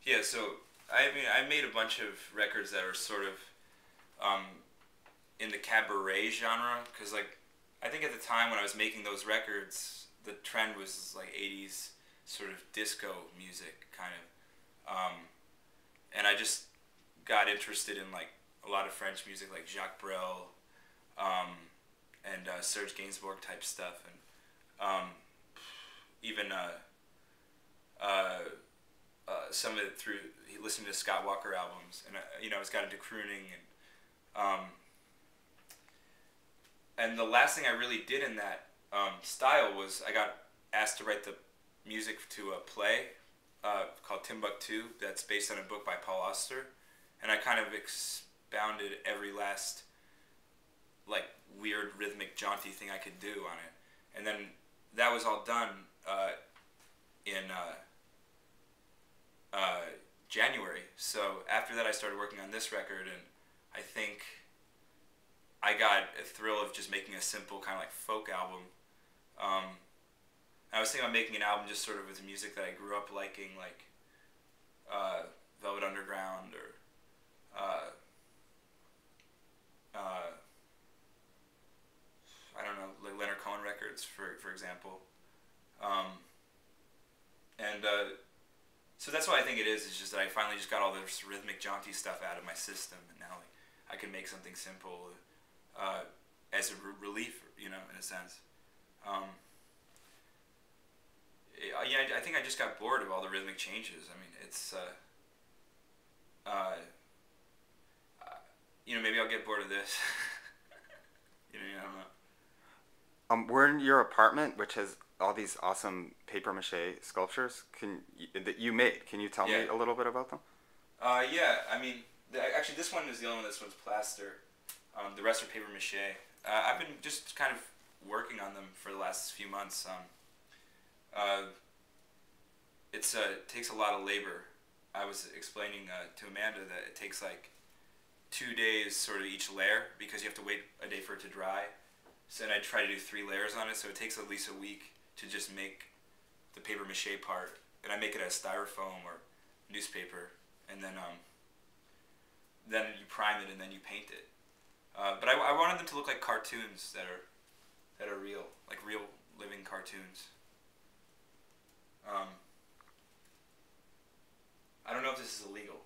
Yeah, so I mean, I made a bunch of records that are sort of um, in the cabaret genre because, like, I think at the time when I was making those records, the trend was like '80s sort of disco music, kind of, and I just got interested in like a lot of French music, like Jacques Brel, um, and Serge Gainsbourg type stuff, and even uh, some of it through listening to Scott Walker albums, and I was got into crooning, and the last thing I really did in that style was I got asked to write the music to a play called Timbuktu that's based on a book by Paul Auster, and I kind of expounded every last like weird rhythmic jaunty thing I could do on it, and then that was all done in uh, January. So after that, I started working on this record, and I think I got a thrill of just making a simple kind of like folk album. Um, I was thinking about making an album just sort of with music that I grew up liking, like Velvet Underground or uh, uh, I don't know, like Leonard Cohen records, for example. Um, and So that's what I think it is. It's just that I finally just got all this rhythmic, jaunty stuff out of my system, and now like, I can make something simple uh, as a relief, in a sense. Um, yeah, I think I just got bored of all the rhythmic changes. I mean, it's uh, maybe I'll get bored of this. I don't know. We're in your apartment, which has all these awesome paper mache sculptures. That you made? Can you tell Yeah. me a little bit about them? Yeah. I mean, actually, this one is the only one. This one's plaster. The rest are paper mache. I've been just kind of working on them for the last few months. Uh, it takes a lot of labor. I was explaining to Amanda that it takes like 2 days sort of each layer because you have to wait a day for it to dry. So then I try to do 3 layers on it, so it takes at least a week to just make the paper mache part, and I make it as styrofoam or newspaper, and then you prime it and then you paint it. But I wanted them to look like cartoons that are real, like real living cartoons. Um, I don't know if this is illegal.